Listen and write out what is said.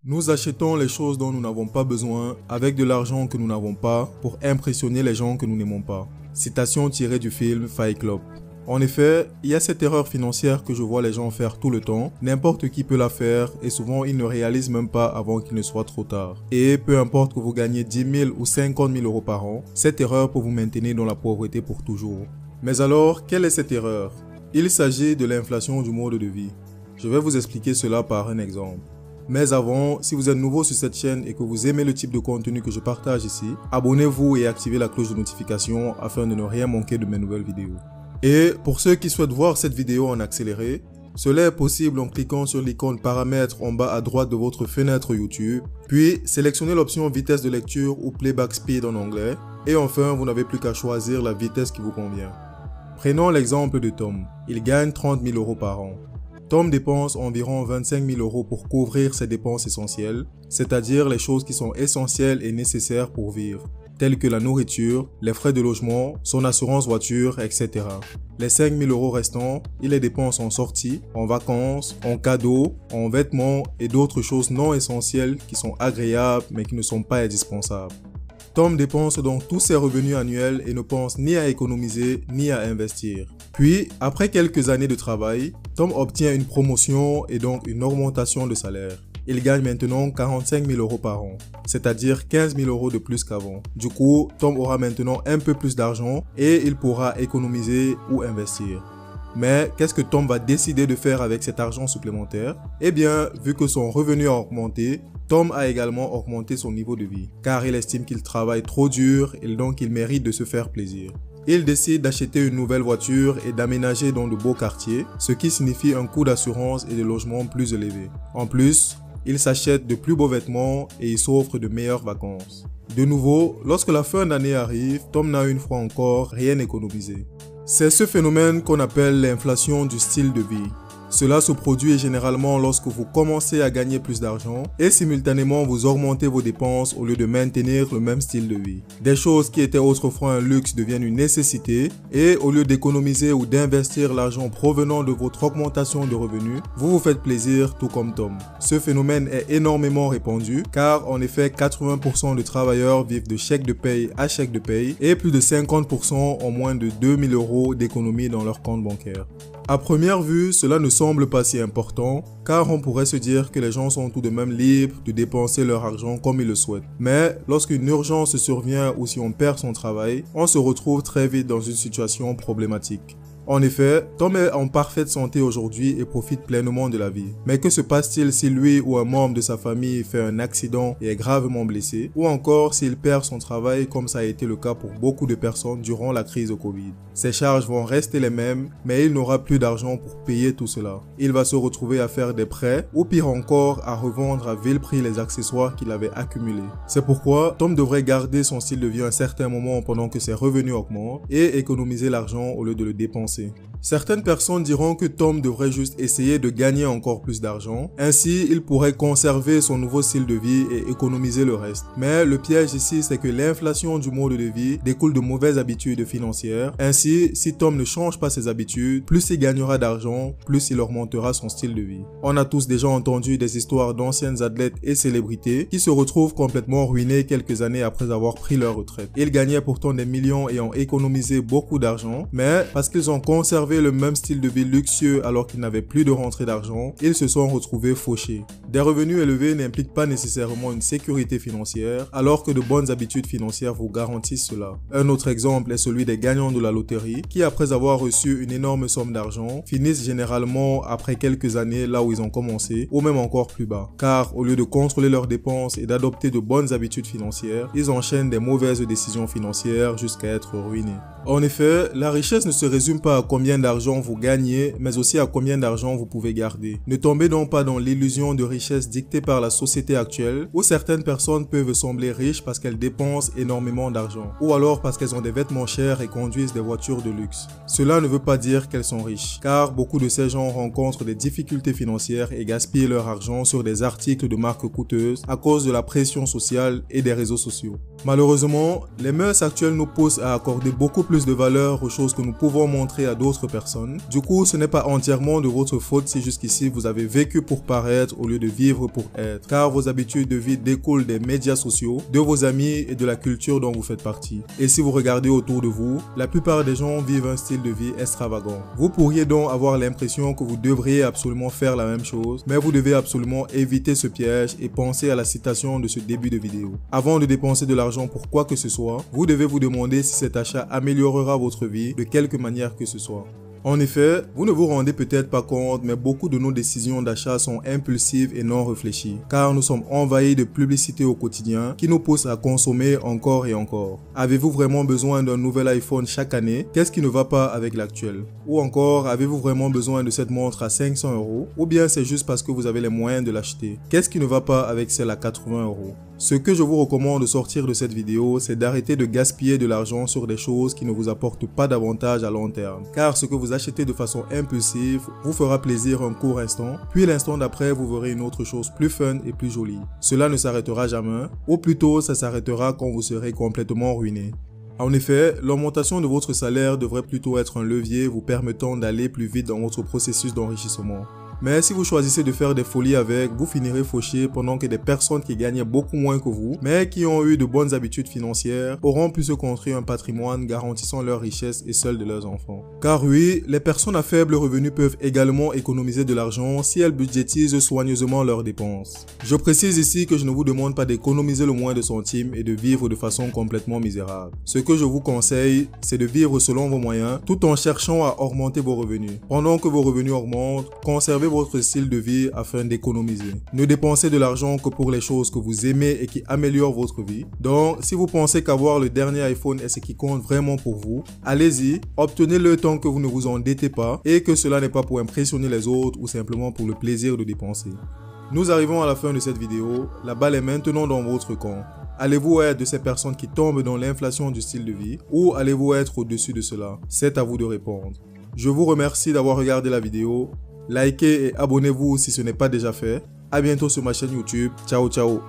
Nous achetons les choses dont nous n'avons pas besoin avec de l'argent que nous n'avons pas pour impressionner les gens que nous n'aimons pas. Citation tirée du film Fight Club. En effet, il y a cette erreur financière que je vois les gens faire tout le temps. N'importe qui peut la faire et souvent ils ne réalisent même pas avant qu'il ne soit trop tard. Et peu importe que vous gagnez 10 000 ou 50 000 euros par an, cette erreur peut vous maintenir dans la pauvreté pour toujours. Mais alors, quelle est cette erreur? Il s'agit de l'inflation du mode de vie. Je vais vous expliquer cela par un exemple. Mais avant, si vous êtes nouveau sur cette chaîne et que vous aimez le type de contenu que je partage ici, abonnez-vous et activez la cloche de notification afin de ne rien manquer de mes nouvelles vidéos. Et pour ceux qui souhaitent voir cette vidéo en accéléré, cela est possible en cliquant sur l'icône paramètres en bas à droite de votre fenêtre YouTube, puis sélectionnez l'option vitesse de lecture ou playback speed en anglais, et enfin vous n'avez plus qu'à choisir la vitesse qui vous convient. Prenons l'exemple de Tom, il gagne 30 000 euros par an. Tom dépense environ 25 000 euros pour couvrir ses dépenses essentielles, c'est-à-dire les choses qui sont essentielles et nécessaires pour vivre, telles que la nourriture, les frais de logement, son assurance voiture, etc. Les 5 000 euros restants, il les dépense en sorties, en vacances, en cadeaux, en vêtements et d'autres choses non essentielles qui sont agréables mais qui ne sont pas indispensables. Tom dépense donc tous ses revenus annuels et ne pense ni à économiser ni à investir. Puis, après quelques années de travail, Tom obtient une promotion et donc une augmentation de salaire. Il gagne maintenant 45 000 euros par an, c'est-à-dire 15 000 euros de plus qu'avant. Du coup, Tom aura maintenant un peu plus d'argent et il pourra économiser ou investir. Mais qu'est-ce que Tom va décider de faire avec cet argent supplémentaire? Eh bien, vu que son revenu a augmenté, Tom a également augmenté son niveau de vie, car il estime qu'il travaille trop dur et donc il mérite de se faire plaisir. Il décide d'acheter une nouvelle voiture et d'aménager dans de beaux quartiers, ce qui signifie un coût d'assurance et de logement plus élevé. En plus, il s'achète de plus beaux vêtements et il s'offre de meilleures vacances. De nouveau, lorsque la fin d'année arrive, Tom n'a une fois encore rien économisé. C'est ce phénomène qu'on appelle l'inflation du style de vie. Cela se produit généralement lorsque vous commencez à gagner plus d'argent et simultanément vous augmentez vos dépenses au lieu de maintenir le même style de vie. Des choses qui étaient autrefois un luxe deviennent une nécessité et au lieu d'économiser ou d'investir l'argent provenant de votre augmentation de revenus, vous vous faites plaisir tout comme Tom. Ce phénomène est énormément répandu car en effet 80% de travailleurs vivent de chèque de paye à chèque de paye et plus de 50% ont moins de 2 000 euros d'économie dans leur compte bancaire. À première vue, cela ne semble pas si important, car on pourrait se dire que les gens sont tout de même libres de dépenser leur argent comme ils le souhaitent. Mais lorsqu'une urgence survient ou si on perd son travail, on se retrouve très vite dans une situation problématique. En effet, Tom est en parfaite santé aujourd'hui et profite pleinement de la vie. Mais que se passe-t-il si lui ou un membre de sa famille fait un accident et est gravement blessé, ou encore s'il perd son travail comme ça a été le cas pour beaucoup de personnes durant la crise de Covid? Ses charges vont rester les mêmes, mais il n'aura plus d'argent pour payer tout cela. Il va se retrouver à faire des prêts, ou pire encore, à revendre à vil prix les accessoires qu'il avait accumulés. C'est pourquoi Tom devrait garder son style de vie un certain moment pendant que ses revenus augmentent et économiser l'argent au lieu de le dépenser. Certaines personnes diront que Tom devrait juste essayer de gagner encore plus d'argent, ainsi il pourrait conserver son nouveau style de vie et économiser le reste. Mais le piège ici c'est que l'inflation du mode de vie découle de mauvaises habitudes financières, ainsi si Tom ne change pas ses habitudes, plus il gagnera d'argent, plus il augmentera son style de vie. On a tous déjà entendu des histoires d'anciennes athlètes et célébrités qui se retrouvent complètement ruinés quelques années après avoir pris leur retraite. Ils gagnaient pourtant des millions et ont économisé beaucoup d'argent, mais parce qu'ils ont conservé le même style de vie luxueux alors qu'ils n'avaient plus de rentrée d'argent, ils se sont retrouvés fauchés. Des revenus élevés n'impliquent pas nécessairement une sécurité financière, alors que de bonnes habitudes financières vous garantissent cela. Un autre exemple est celui des gagnants de la loterie, qui après avoir reçu une énorme somme d'argent, finissent généralement après quelques années là où ils ont commencé, ou même encore plus bas. Car au lieu de contrôler leurs dépenses et d'adopter de bonnes habitudes financières, ils enchaînent des mauvaises décisions financières jusqu'à être ruinés. En effet, la richesse ne se résume pas à combien d'argent vous gagnez, mais aussi à combien d'argent vous pouvez garder. Ne tombez donc pas dans l'illusion de richesse dictée par la société actuelle, où certaines personnes peuvent sembler riches parce qu'elles dépensent énormément d'argent, ou alors parce qu'elles ont des vêtements chers et conduisent des voitures de luxe. Cela ne veut pas dire qu'elles sont riches, car beaucoup de ces gens rencontrent des difficultés financières et gaspillent leur argent sur des articles de marques coûteuses à cause de la pression sociale et des réseaux sociaux. Malheureusement, les mœurs actuelles nous poussent à accorder beaucoup plus de valeur aux choses que nous pouvons montrer à d'autres d'autres personnes. Du coup, ce n'est pas entièrement de votre faute si jusqu'ici vous avez vécu pour paraître au lieu de vivre pour être, car vos habitudes de vie découlent des médias sociaux, de vos amis et de la culture dont vous faites partie. Et si vous regardez autour de vous, la plupart des gens vivent un style de vie extravagant. Vous pourriez donc avoir l'impression que vous devriez absolument faire la même chose, mais vous devez absolument éviter ce piège et penser à la citation de ce début de vidéo. Avant de dépenser de l'argent pour quoi que ce soit, vous devez vous demander si cet achat améliorera votre vie de quelque manière que ce soit. En effet, vous ne vous rendez peut-être pas compte, mais beaucoup de nos décisions d'achat sont impulsives et non réfléchies, car nous sommes envahis de publicités au quotidien qui nous poussent à consommer encore et encore. Avez-vous vraiment besoin d'un nouvel iPhone chaque année? Qu'est-ce qui ne va pas avec l'actuel? Ou encore, avez-vous vraiment besoin de cette montre à 500 €? Ou bien c'est juste parce que vous avez les moyens de l'acheter? Qu'est-ce qui ne va pas avec celle à 80 €? Ce que je vous recommande de sortir de cette vidéo, c'est d'arrêter de gaspiller de l'argent sur des choses qui ne vous apportent pas d'avantage à long terme. Car ce que vous achetez de façon impulsive vous fera plaisir un court instant, puis l'instant d'après vous verrez une autre chose plus fun et plus jolie. Cela ne s'arrêtera jamais, ou plutôt ça s'arrêtera quand vous serez complètement ruiné. En effet, l'augmentation de votre salaire devrait plutôt être un levier vous permettant d'aller plus vite dans votre processus d'enrichissement. Mais si vous choisissez de faire des folies avec, vous finirez fauché pendant que des personnes qui gagnaient beaucoup moins que vous, mais qui ont eu de bonnes habitudes financières, auront pu se construire un patrimoine garantissant leur richesse et celle de leurs enfants. Car oui, les personnes à faible revenu peuvent également économiser de l'argent si elles budgétisent soigneusement leurs dépenses. Je précise ici que je ne vous demande pas d'économiser le moins de centimes et de vivre de façon complètement misérable. Ce que je vous conseille, c'est de vivre selon vos moyens, tout en cherchant à augmenter vos revenus. Pendant que vos revenus augmentent, conservez votre style de vie afin d'économiser. Ne dépensez de l'argent que pour les choses que vous aimez et qui améliorent votre vie. Donc, si vous pensez qu'avoir le dernier iPhone est ce qui compte vraiment pour vous, allez-y, obtenez-le tant que vous ne vous endettez pas et que cela n'est pas pour impressionner les autres ou simplement pour le plaisir de dépenser. Nous arrivons à la fin de cette vidéo, la balle est maintenant dans votre camp. Allez-vous être de ces personnes qui tombent dans l'inflation du style de vie ou allez-vous être au-dessus de cela? C'est à vous de répondre. Je vous remercie d'avoir regardé la vidéo. Likez et abonnez-vous si ce n'est pas déjà fait. À bientôt sur ma chaîne YouTube. Ciao ciao.